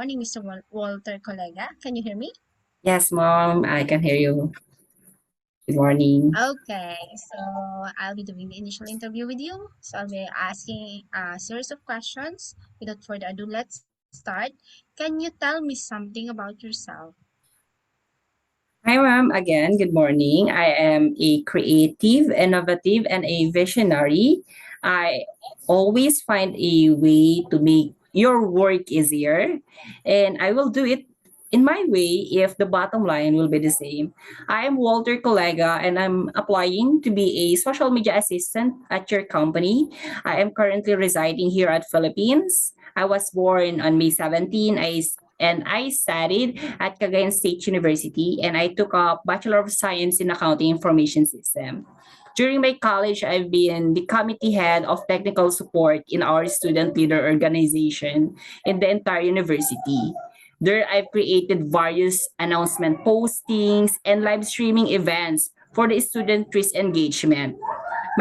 morning, Mr. Walter Colega. Can you hear me? Yes, Mom, I can hear you. Good morning. Okay, so I'll be doing the initial interview with you. So I'll be asking a series of questions. Without further ado, let's start. Can you tell me something about yourself? Hi, Mom. Again, good morning. I am a creative, innovative, and a visionary. I always find a way to make your work easier, and I will do it in my way if the bottom line will be the same. I am Walter Colega, and I'm applying to be a social media assistant at your company. I am currently residing here at Philippines. I was born on May 17. I studied at Cagayan State University, and I took up Bachelor of Science in Accounting Information System. During my college, I've been the committee head of technical support in our student leader organization in the entire university. There, I've created various announcement postings and live streaming events for the student risk engagement.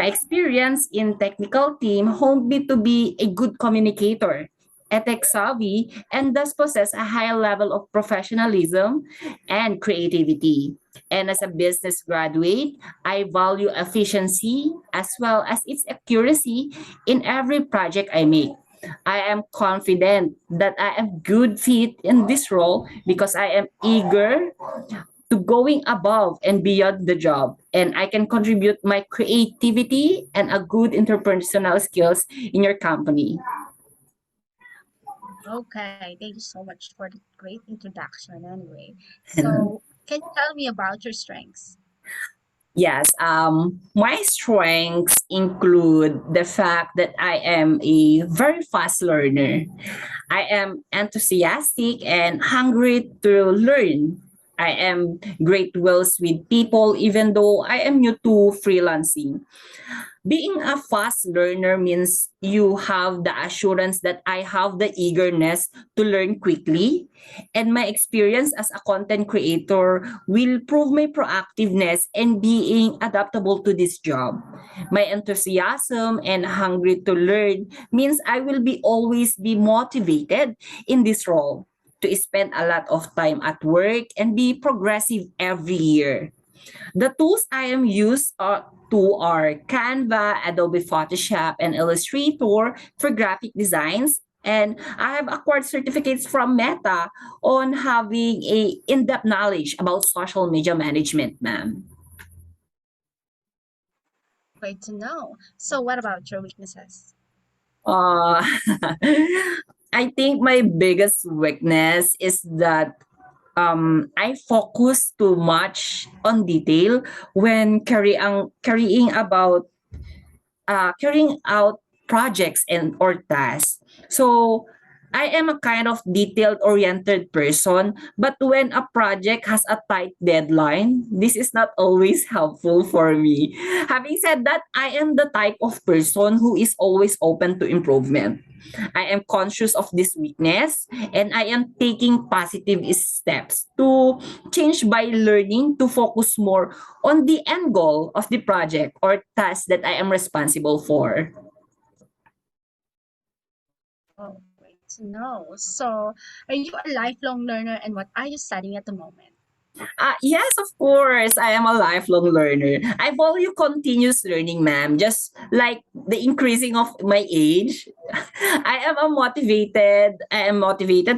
My experience in technical team honed me to be a good communicator, ethics savvy, and thus possess a high level of professionalism and creativity. And as a business graduate, I value efficiency as well as its accuracy in every project I make. I am confident that I am good fit in this role because I am eager to going above and beyond the job, and I can contribute my creativity and a good interpersonal skills in your company. Okay, thank you so much for the great introduction anyway. So, can you tell me about your strengths? Yes, my strengths include the fact that I am a very fast learner. I am enthusiastic and hungry to learn. I am great wills with people even though I am new to freelancing. Being a fast learner means you have the assurance that I have the eagerness to learn quickly, and my experience as a content creator will prove my proactiveness and being adaptable to this job. My enthusiasm and hungry to learn means I will be always be motivated in this role to spend a lot of time at work and be progressive every year. The tools I am used to are Canva, Adobe Photoshop, and Illustrator for graphic designs. And I have acquired certificates from Meta on having a in-depth knowledge about social media management, ma'am. Great to know. So, what about your weaknesses? Uh, I think my biggest weakness is that I focus too much on detail when carrying out projects and or tasks. So I am a kind of detailed oriented person, but when a project has a tight deadline, this is not always helpful for me. Having said that, I am the type of person who is always open to improvement. I am conscious of this weakness, and I am taking positive steps to change by learning to focus more on the end goal of the project or task that I am responsible for. Oh, great to know. So, are you a lifelong learner and what are you studying at the moment? Yes, of course. I am a lifelong learner. I value continuous learning, ma'am. Just like the increasing of my age, I am motivated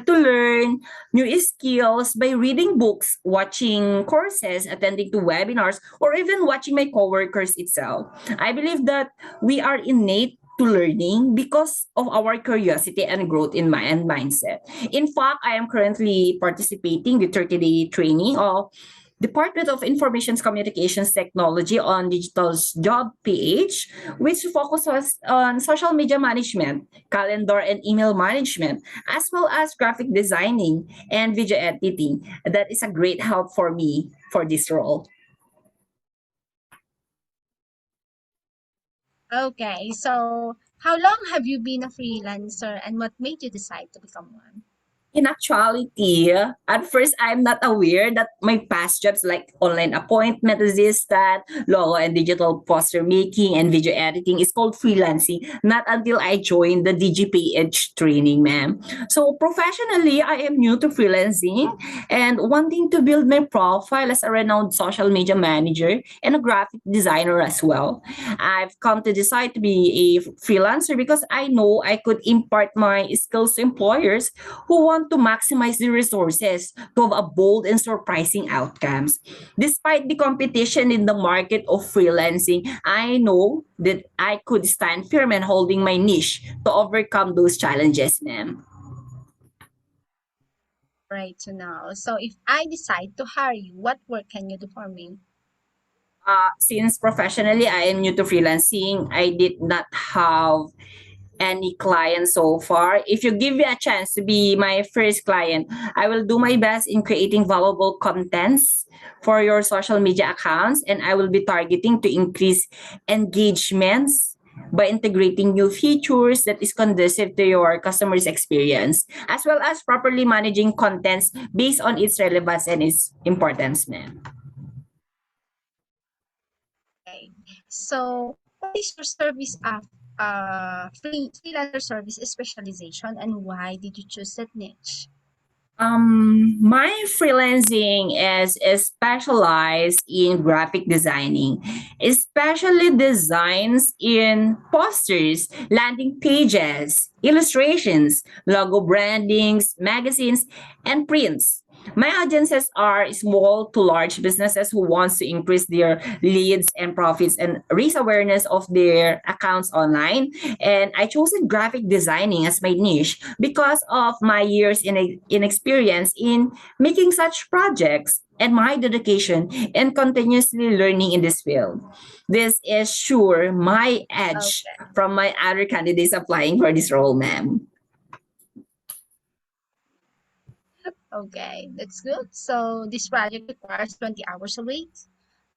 to learn new skills by reading books, watching courses, attending to webinars, or even watching my coworkers itself. I believe that we are innate to learning because of our curiosity and growth in and mindset. In fact, I am currently participating the 30-day training of Department of Information Communications Technology on Digital Job PH, which focuses on social media management, calendar and email management, as well as graphic designing and video editing. That is a great help for me for this role. Okay, so how long have you been a freelancer and what made you decide to become one? In actuality, at first I'm not aware that my past jobs like online appointment assistant, logo and digital poster making, and video editing is called freelancing. Not until I joined the DGPH training, ma'am. So professionally, I am new to freelancing and wanting to build my profile as a renowned social media manager and a graphic designer as well. I've come to decide to be a freelancer because I know I could impart my skills to employers who want to maximize the resources to have a bold and surprising outcomes. Despite the competition in the market of freelancing, I know that I could stand firm and holding my niche to overcome those challenges, ma'am. Right to know. So if I decide to hire you, what work can you do for me? Since professionally I am new to freelancing, I did not have any client so far. If you give me a chance to be my first client, I will do my best in creating valuable contents for your social media accounts, and I will be targeting to increase engagements by integrating new features that is conducive to your customers experience, as well as properly managing contents based on its relevance and its importance, ma'am. Okay. So what is your service of freelancer service specialization and why did you choose that niche? My freelancing is specialized in graphic designing, especially designs in posters, landing pages, illustrations, logo brandings, magazines, and prints. My audiences are small to large businesses who wants to increase their leads and profits and raise awareness of their accounts online. And I chose graphic designing as my niche because of my years in experience in making such projects and my dedication and continuously learning in this field. This is sure my edge Okay. from my other candidates applying for this role, ma'am. Okay, that's good. So this project requires 20 hours a week.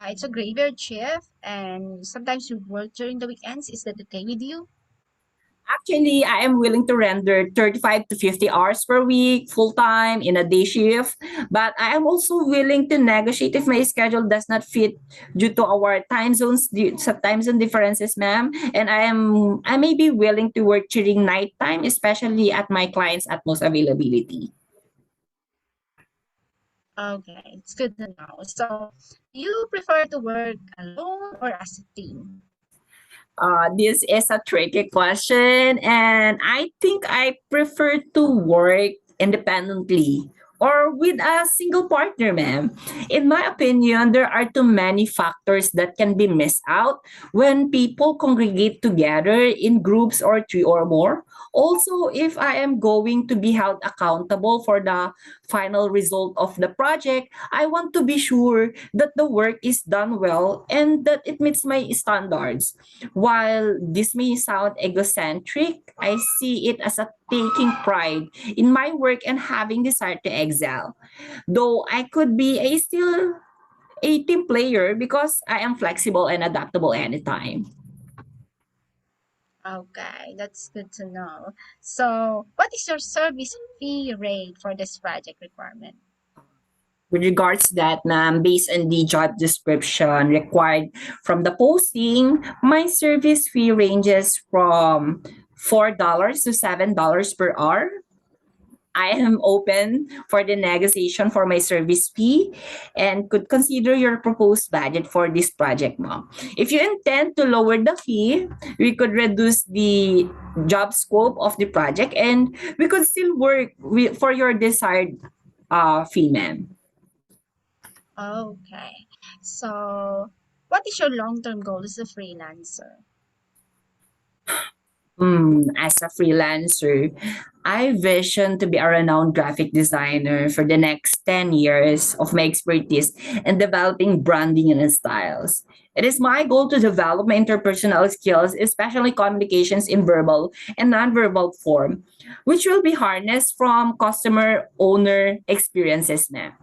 It's a graveyard shift and sometimes you work during the weekends. Is that okay with you? Actually, I am willing to render 35 to 50 hours per week, full time in a day shift. But I am also willing to negotiate if my schedule does not fit due to our time zones, some time zone differences, ma'am. And I may be willing to work during nighttime, especially at my client's utmost availability. Okay, it's good to know. So do you prefer to work alone or as a team? This is a tricky question, and I think I prefer to work independently or with a single partner, ma'am. In my opinion, there are too many factors that can be missed out when people congregate together in groups or three or more. Also, if I am going to be held accountable for the final result of the project, I want to be sure that the work is done well and that it meets my standards. While this may sound egocentric, I see it as a taking pride in my work and having desire to excel. Though I could be a still a team player because I am flexible and adaptable anytime. Okay, that's good to know. So what is your service fee rate for this project requirement? With regards to that, ma'am, based on the job description required from the posting, my service fee ranges from $4 to $7 per hour. I am open for the negotiation for my service fee and could consider your proposed budget for this project, ma'am. If you intend to lower the fee, we could reduce the job scope of the project and we could still work for your desired fee, ma'am. Okay. So what is your long-term goal as a freelancer? As a freelancer, I vision to be a renowned graphic designer for the next 10 years of my expertise in developing branding and styles. It is my goal to develop my interpersonal skills, especially communications in verbal and nonverbal form, which will be harnessed from customer owner experiences now.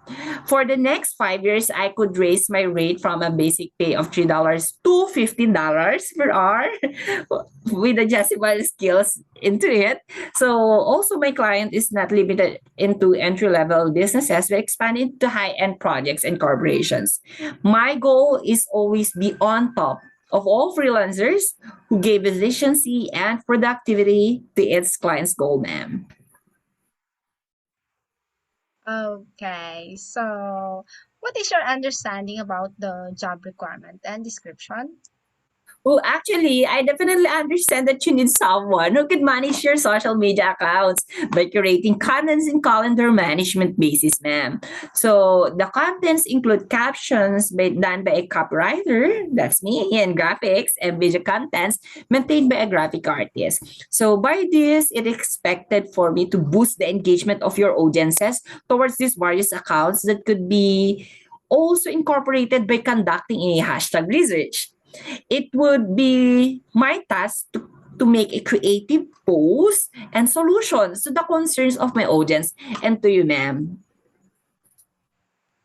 For the next 5 years, I could raise my rate from a basic pay of $3 to $15 per hour with adjustable skills into it. So also my client is not limited into entry level businesses. We expand into high end projects and corporations. My goal is always be on top of all freelancers who gave efficiency and productivity to its client's goal, ma'am. Okay, so what is your understanding about the job requirement and description? Well, actually, I definitely understand that you need someone who can manage your social media accounts by curating contents in calendar management basis, ma'am. So the contents include captions done by a copywriter, that's me, and graphics and video contents maintained by a graphic artist. So by this, it is expected for me to boost the engagement of your audiences towards these various accounts that could be also incorporated by conducting a hashtag research. It would be my task to make a creative post and solutions to the concerns of my audience and to you, ma'am.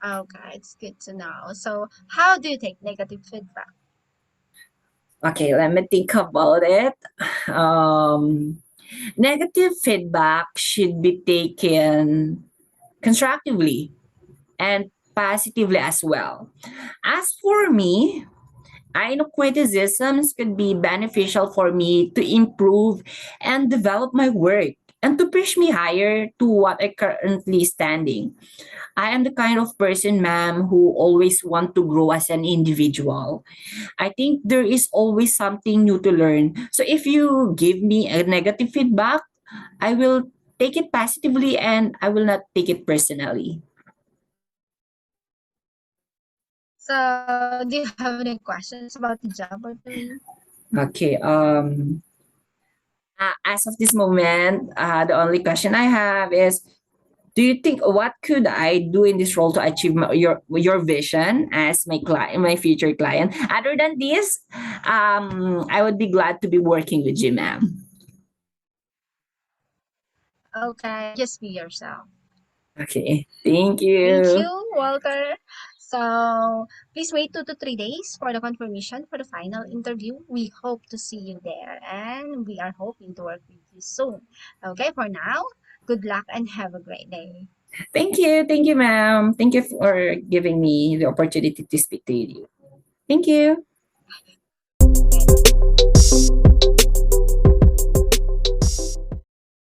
Okay, it's good to know. So how do you take negative feedback? Okay, let me think about it. Um, Negative feedback should be taken constructively and positively as well. As for me, I know criticisms could be beneficial for me to improve and develop my work and to push me higher to what I currently standing. I am the kind of person, ma'am, who always want to grow as an individual. I think there is always something new to learn. So if you give me a negative feedback, I will take it positively and I will not take it personally. So do you have any questions about the job or to me? Okay. As of this moment, the only question I have is, do you think what could I do in this role to achieve your vision as my client, my future client? Other than this, I would be glad to be working with you, ma'am. Okay, just be yourself. Okay, thank Thank you. you, Walter. So please wait 2 to 3 days for the confirmation for the final interview. We hope to see you there and we are hoping to work with you soon. Okay, for now, good luck and have a great day. Thank you, ma'am. Thank you for giving me the opportunity to speak to you. Thank you. Okay.